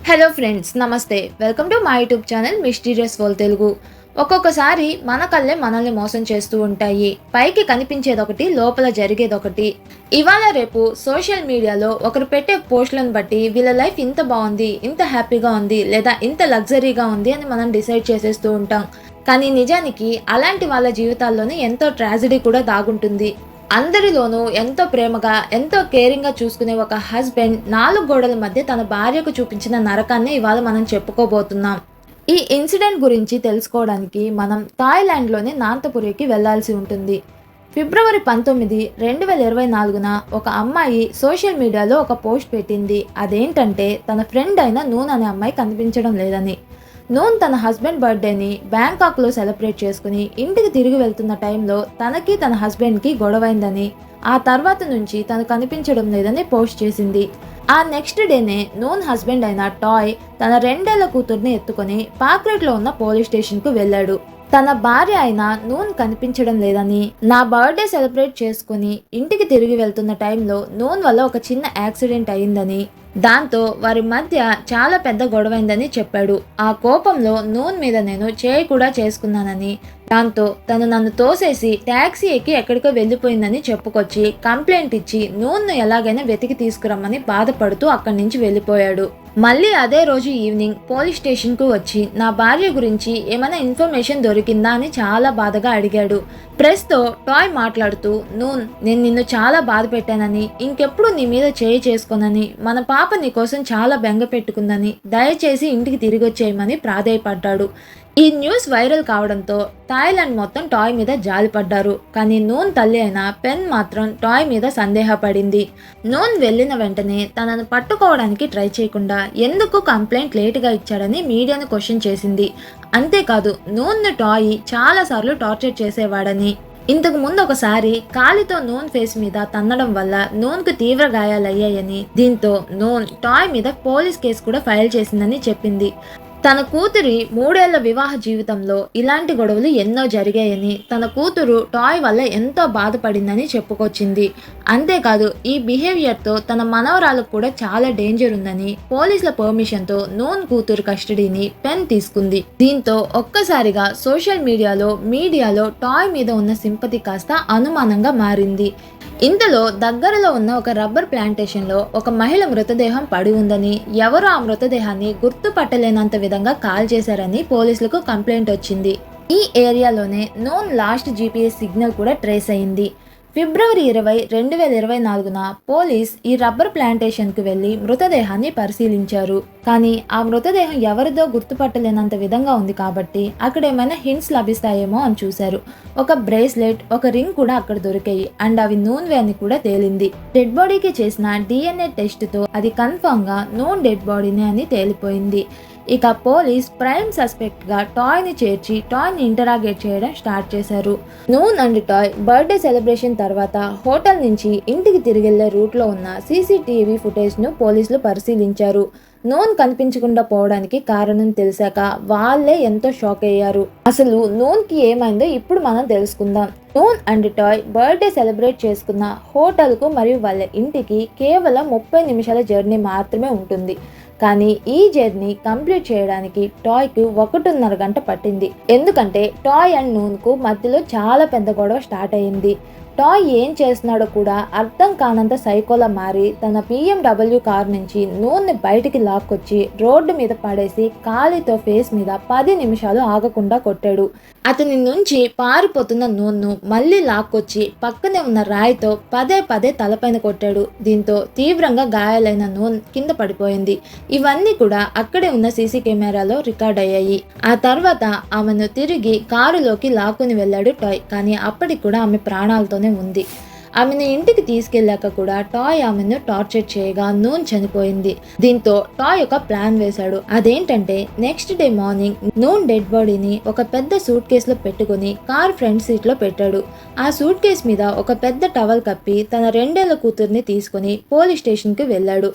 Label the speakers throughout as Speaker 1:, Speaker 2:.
Speaker 1: Hello friends, నమస్తే. Welcome to my YouTube channel mysterious world Telugu. ఒక్కొక్కసారి మన కళ్ళే మనల్ని మోసం చేస్తూ ఉంటాయి. పైకి కనిపించేదొకటి, లోపల జరిగేదొకటి. ఇవాళ రేపు సోషల్ మీడియాలో ఒకరు పెట్టే పోస్టులను బట్టి వీళ్ళ లైఫ్ ఇంత బాగుంది, ఇంత హ్యాపీగా ఉంది, లేదా ఇంత లగ్జరీగా ఉంది అని మనం డిసైడ్ చేసేస్తూ ఉంటాం. కానీ నిజానికి అలాంటి వాళ్ళ జీవితాల్లోనే ఎంతో ట్రాజడీ కూడా దాగుంటుంది. అందరిలోనూ ఎంతో ప్రేమగా, ఎంతో కేరింగ్గా చూసుకునే ఒక హస్బెండ్ 4 గోడల మధ్య తన భార్యకు చూపించిన నరకాన్ని ఇవాళ మనం చెప్పుకోబోతున్నాం. ఈ ఇన్సిడెంట్ గురించి తెలుసుకోవడానికి మనం థాయిలాండ్లోని నాంతపురికి వెళ్లాల్సి ఉంటుంది. ఫిబ్రవరి 19, 2024న ఒక అమ్మాయి సోషల్ మీడియాలో ఒక పోస్ట్ పెట్టింది. అదేంటంటే తన ఫ్రెండ్ అయిన నూన్ అనే అమ్మాయి కనిపించడం లేదని. నూన్ తన హస్బెండ్ బర్త్డేని బ్యాంకాక్లో సెలబ్రేట్ చేసుకుని ఇంటికి తిరిగి వెళ్తున్న టైంలో తనకి తన హస్బెండ్కి గొడవైందని, ఆ తర్వాత నుంచి తను కనిపించడం లేదని పోస్ట్ చేసింది. ఆ నెక్స్ట్ డేనే నూన్ హస్బెండ్ అయిన టాయ్ తన 2 ఏళ్ల కూతుర్ని ఎత్తుకొని పాక్రెట్లో ఉన్న పోలీస్ స్టేషన్కు వెళ్ళాడు. తన భార్య అయిన నూన్ కనిపించడం లేదని, నా బర్త్డే సెలబ్రేట్ చేసుకుని ఇంటికి తిరిగి వెళ్తున్న టైంలో నూన్ వల్ల ఒక చిన్న యాక్సిడెంట్ అయిందని, దాంతో వారి మధ్య చాలా పెద్ద గొడవైందని చెప్పాడు. ఆ కోపంలో నూన్ మీద నేను చేయి కూడా చేసుకున్నానని, దాంతో తను నన్ను తోసేసి ట్యాక్సీ ఎక్కి ఎక్కడికో వెళ్ళిపోయిందని చెప్పుకొచ్చి కంప్లైంట్ ఇచ్చి నూన్ను ఎలాగైనా వెతికి తీసుకురమ్మని బాధపడుతూ అక్కడి నుంచి వెళ్ళిపోయాడు. మళ్ళీ అదే రోజు ఈవినింగ్ పోలీస్ స్టేషన్కు వచ్చి నా భార్య గురించి ఏమైనా ఇన్ఫర్మేషన్ దొరికిందా అని చాలా బాధగా అడిగాడు. ప్రెస్తో టాయ్ మాట్లాడుతూ, నూన్, నేను నిన్ను చాలా బాధ పెట్టానని, ఇంకెప్పుడు నీ మీద చేయి చేసుకోనని, మన పాప నీ కోసం చాలా బెంగ పెట్టుకుందని, దయచేసి ఇంటికి తిరిగి వచ్చేయమని ప్రాధేయపడ్డాడు. ఈ న్యూస్ వైరల్ కావడంతో థాయిలాండ్ మొత్తం టాయ్ మీద జాలిపడ్డారు. కానీ నూన్ తల్లి అయిన పెన్ మాత్రం టాయ్ మీద సందేహపడింది. నూన్ వెళ్ళిన వెంటనే తనను పట్టుకోవడానికి ట్రై చేయకుండా ఎందుకు కంప్లైంట్ లేటుగా ఇచ్చాడని మీడియాను క్వశ్చన్ చేసింది. అంతేకాదు నూన్ను టాయ్ చాలాసార్లు టార్చర్ చేసేవాడని, ఇంతకు ముందు ఒకసారి కాలితో నూన్ ఫేస్ మీద తన్నడం వల్ల నూన్కు తీవ్ర గాయాలయ్యాయని, దీంతో నూన్ టాయ్ మీద పోలీస్ కేసు కూడా ఫైల్ చేసిందని చెప్పింది. తన కూతురి 3 ఏళ్ల వివాహ జీవితంలో ఇలాంటి గొడవలు ఎన్నో జరిగాయని, తన కూతురు టాయ్ వల్ల ఎంతో బాధపడిందని చెప్పుకొచ్చింది. అంతేకాదు ఈ బిహేవియర్తో తన మనవరాలకు కూడా చాలా డేంజర్ ఉందని పోలీసుల పర్మిషన్తో నూన్ కూతురు కస్టడీని పెన్ తీసుకుంది. దీంతో ఒక్కసారిగా సోషల్ మీడియాలో టాయ్ మీద ఉన్న సింపతి కాస్త అనుమానంగా మారింది. ఇంతలో దగ్గరలో ఉన్న ఒక రబ్బర్ ప్లాంటేషన్లో ఒక మహిళ మృతదేహం పడి ఉందని, ఎవరో ఆ మృతదేహాన్ని గుర్తుపట్టలేనంత విధంగా కాల్ చేశారని పోలీసులకు కంప్లైంట్ వచ్చింది. ఈ ఏరియాలోనే నూన్ లాస్ట్ జీపీఎస్ సిగ్నల్ కూడా ట్రేస్ అయింది. ఫిబ్రవరి 20, 2024న పోలీస్ ఈ రబ్బర్ ప్లాంటేషన్కు వెళ్లి మృతదేహాన్ని పరిశీలించారు. కానీ ఆ మృతదేహం ఎవరిదో గుర్తుపట్టలేనంత విధంగా ఉంది కాబట్టి అక్కడ ఏమైనా హింట్స్ లభిస్తాయేమో అని చూశారు. ఒక బ్రేస్లెట్, ఒక రింగ్ కూడా అక్కడ దొరికాయి. అండ్ అవి నూన్వే అని కూడా తేలింది. డెడ్ బాడీకి చేసిన DNA టెస్ట్తో అది కన్ఫర్మ్ గా నూన్ డెడ్ బాడీనే అని తేలిపోయింది. ఇక పోలీస్ ప్రైమ్ సస్పెక్ట్ గా టాయ్ ని చేర్చి టాయ్ ని ఇంటరాగేట్ చేయడం స్టార్ట్ చేశారు. Noon and toy birthday celebration తర్వాత హోటల్ నుంచి ఇంటికి తిరిగెళ్లే రూట్ లో ఉన్న CCTV ఫుటేజ్ ను పోలీసులు పరిశీలించారు. నూన్ కనిపించకుండా పోవడానికి కారణం తెలిసాక వాళ్ళే ఎంతో షాక్ అయ్యారు. అసలు నూన్ కి ఏమైందో ఇప్పుడు మనం తెలుసుకుందాం. Noon and toy birthday celebrate చేసుకున్న హోటల్ కు మరియు వాళ్ళ ఇంటికి కేవలం 30 నిమిషాల జర్నీ మాత్రమే ఉంటుంది. కానీ ఈ జర్నీ కంప్లీట్ చేయడానికి టాయ్కు 1.5 గంట పట్టింది. ఎందుకంటే టాయ్ అండ్ నూన్కు మధ్యలో చాలా పెద్ద గొడవ స్టార్ట్ అయింది. టాయ్ ఏం చేస్తున్నాడో కూడా అర్థం కానంత సైకోలా మారి తన BMW కార్ నుంచి నూన్ని బయటికి లాక్కొచ్చి రోడ్డు మీద పడేసి కాలితో ఫేస్ మీద 10 నిమిషాలు ఆగకుండా కొట్టాడు. అతని నుంచి పారిపోతున్న నూన్ను మళ్ళీ లాక్కొచ్చి పక్కనే ఉన్న రాయితో పదే తలపైన కొట్టాడు. దీంతో తీవ్రంగా గాయాలైన నూన్ కింద పడిపోయింది. ఇవన్నీ కూడా అక్కడే ఉన్న సీసీ కెమెరాలో రికార్డ్ అయ్యాయి. ఆ తర్వాత ఆమెను తిరిగి కారులోకి లాక్కుని వెళ్ళాడు టాయ్. కానీ అప్పటికి కూడా ఆమె ప్రాణాలతోనే ఉంది. ఆమెను ఇంటికి తీసుకెళ్లాక కూడా టాయ్ ఆమెను టార్చర్ చేయగా నూన్ చనిపోయింది. దీంతో టాయ్ ఒక ప్లాన్ వేశాడు. అదేంటంటే next day morning noon dead బాడీని ఒక పెద్ద సూట్ కేసులో పెట్టుకుని కార్ ఫ్రంట్ సీట్ లో పెట్టాడు. ఆ సూట్ కేసు మీద ఒక పెద్ద టవల్ కప్పి తన 2 ఏళ్ల కూతుర్ని తీసుకుని పోలీస్ స్టేషన్ కి వెళ్ళాడు.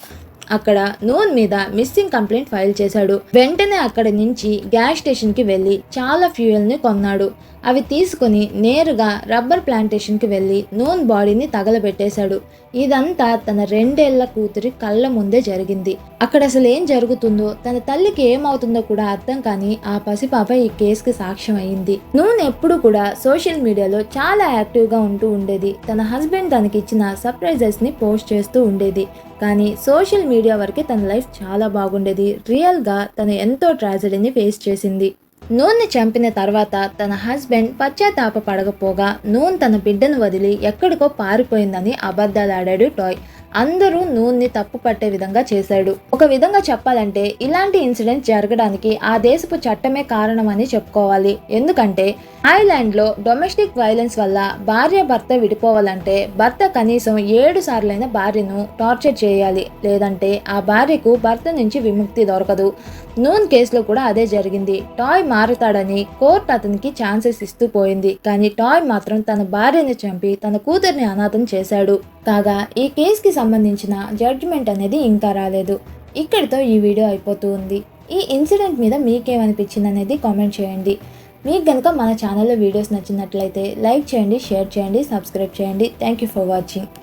Speaker 1: అక్కడ నూన్ మీద మిస్సింగ్ కంప్లైంట్ ఫైల్ చేశాడు. వెంటనే అక్కడి నుంచి గ్యాస్ స్టేషన్ కి వెళ్లి చాలా ఫ్యూయల్ ని కొన్నాడు. అవి తీసుకుని నేరుగా రబ్బర్ ప్లాంటేషన్ కి వెళ్లి నూన్ బాడీని తగలబెట్టేశాడు. ఇదంతా తన 2 ఏళ్ల కూతురి కళ్ళ ముందే జరిగింది. అక్కడ అసలు ఏం జరుగుతుందో, తన తల్లికి ఏమవుతుందో కూడా అర్థం కాని ఆ పసిపాప ఈ కేసుకి సాక్ష్యం అయింది. నూన్ ఎప్పుడు కూడా సోషల్ మీడియాలో చాలా యాక్టివ్ గా ఉంటూ ఉండేది. తన హస్బెండ్ తనకి ఇచ్చిన సర్ప్రైజెస్ ని పోస్ట్ చేస్తూ ఉండేది. కానీ సోషల్ మీడియా వరకే తన లైఫ్ చాలా బాగుండేది. రియల్ గా తను ఎంతో ట్రాజడీని ఫేస్ చేసింది. నూన్ని చంపిన తర్వాత తన హస్బెండ్ పశ్చాత్తాప పడకపోగా నూన్ తన బిడ్డను వదిలి ఎక్కడికో పారిపోయిందని అబద్ధాలాడాడు టాయ్. అందరూ నూన్ని తప్పు పట్టే విధంగా చేశాడు. ఒక విధంగా చెప్పాలంటే ఇలాంటి ఇన్సిడెంట్స్ జరగడానికి ఆ దేశపు చట్టమే కారణమని చెప్పుకోవాలి. ఎందుకంటే ఐలాండ్ లో డొమెస్టిక్ వైలెన్స్ వల్ల భార్య భర్త విడిపోవాలంటే భర్త కనీసం 7 సార్లైన భార్యను టార్చర్ చేయాలి, లేదంటే ఆ భార్యకు భర్త నుంచి విముక్తి దొరకదు. నూన్ కేసులో కూడా అదే జరిగింది. టాయ్ మారుతాడని కోర్టు అతనికి ఛాన్సెస్ ఇస్తూ పోయింది. కానీ టాయ్ మాత్రం తన భార్యని చంపి తన కూతుర్ని అనాథం చేశాడు. కాగా ఈ కేసుకి సంబంధించిన జడ్జిమెంట్ అనేది ఇంకా రాలేదు. ఇక్కడితో ఈ వీడియో అయిపోతూ ఉంది. ఈ ఇన్సిడెంట్ మీద మీకేమనిపించింది అనేది కామెంట్ చేయండి. మీకు కనుక మన ఛానల్లో వీడియోస్ నచ్చినట్లయితే లైక్ చేయండి, షేర్ చేయండి, సబ్స్క్రైబ్ చేయండి. Thank you for watching.